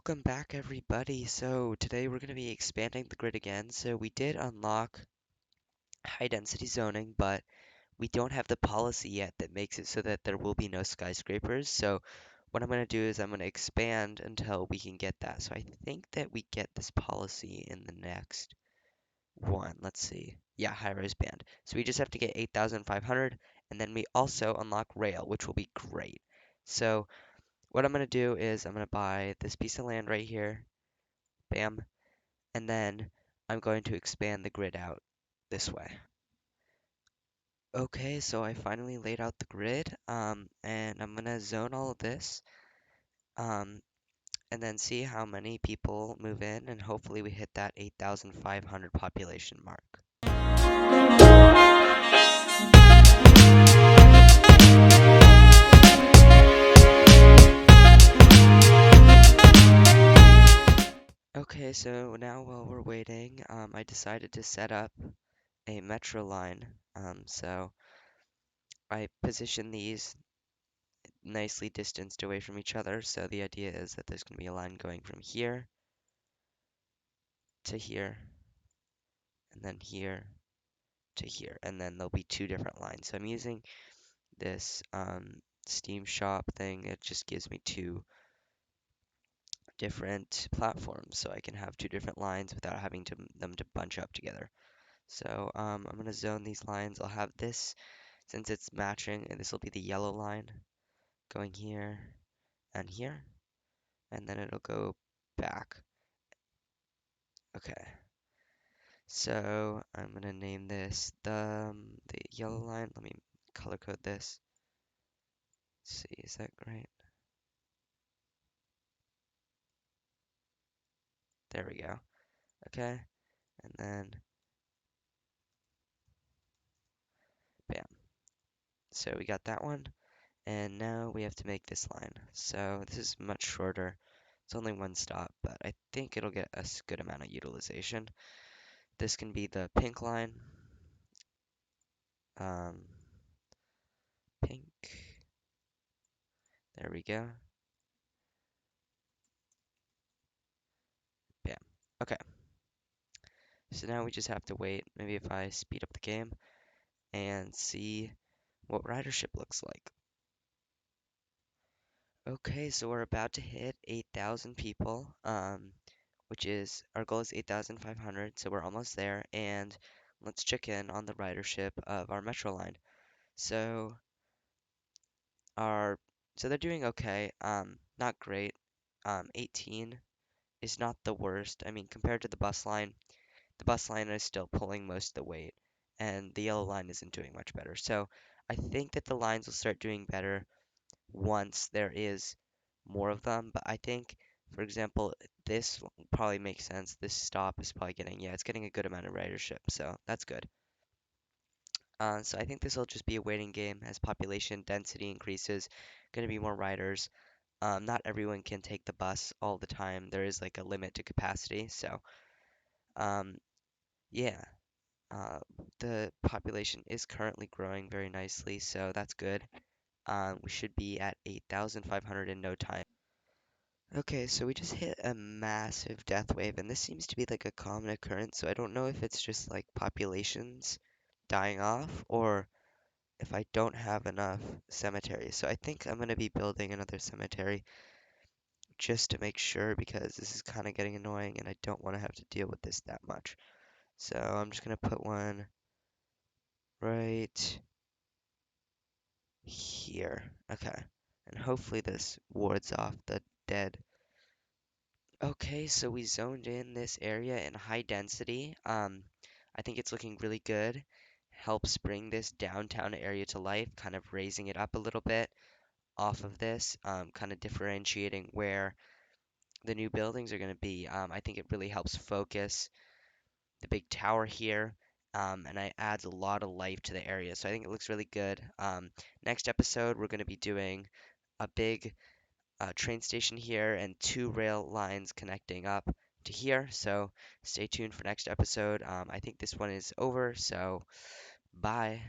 Welcome back, everybody. So today we're going to be expanding the grid again. So we did unlock high density zoning, but we don't have the policy yet that makes it so that there will be no skyscrapers. So what I'm going to do is I'm going to expand until we can get that. So I think that we get this policy in the next one. Let's see. Yeah, high-rise band. So we just have to get 8,500, and then we also unlock rail, which will be great. So what I'm going to do is I'm going to buy this piece of land right here. Bam. And then I'm going to expand the grid out this way. Okay, so I finally laid out the grid, and I'm gonna zone all of this, um, and then see how many people move in, and hopefully we hit that 8,500 population mark. Okay, so now while we're waiting, I decided to set up a metro line. So I position these nicely distanced away from each other. So the idea is that there's going to be a line going from here to here, and then here to here, and then there'll be two different lines. So I'm using this Steam Shop thing. It just gives me two different platforms, so I can have two different lines without having them to bunch up together. So I'm gonna zone these lines. I'll have this, since it's matching, and this will be the yellow line going here and here, and then it'll go back. Okay. So I'm gonna name this the yellow line. Let me color code this. Let's see, is that right? There we go. Okay, and then bam. So we got that one, and now we have to make this line. So this is much shorter. It's only one stop, but I think it'll get us a good amount of utilization. This can be the pink line. Um, Pink. There we go. Bam. Okay. So now we just have to wait. Maybe if I speed up the game and see what ridership looks like. Okay, so we're about to hit 8,000 people, which is our goal is 8,500, so we're almost there. And let's check in on the ridership of our metro line. So our so they're doing okay, not great. 18 is not the worst. I mean, compared to the bus line is still pulling most of the weight, and the yellow line isn't doing much better. So I think that the lines will start doing better once there is more of them. But I think, for example, this probably makes sense. This stop is probably getting, yeah, it's getting a good amount of ridership, so that's good. So I think this will just be a waiting game as population density increases, going to be more riders. Not everyone can take the bus all the time. There is like a limit to capacity. So, um, yeah, uh, the population is currently growing very nicely, so that's good. We should be at 8,500 in no time. Okay, so we just hit a massive death wave, and this seems to be like a common occurrence, so I don't know if it's just like populations dying off or if I don't have enough cemeteries. So I think I'm going to be building another cemetery just to make sure because this is kind of getting annoying and I don't want to have to deal with this that much. So I'm just going to put one right here. Okay. And hopefully this wards off the dead. Okay, so we zoned in this area in high density. I think it's looking really good. Helps bring this downtown area to life, kind of raising it up a little bit off of this, kind of differentiating where the new buildings are going to be. I think it really helps focus the big tower here, and it adds a lot of life to the area. So I think it looks really good. Next episode, we're going to be doing a big train station here and two rail lines connecting up to here. So stay tuned for next episode. I think this one is over, so bye.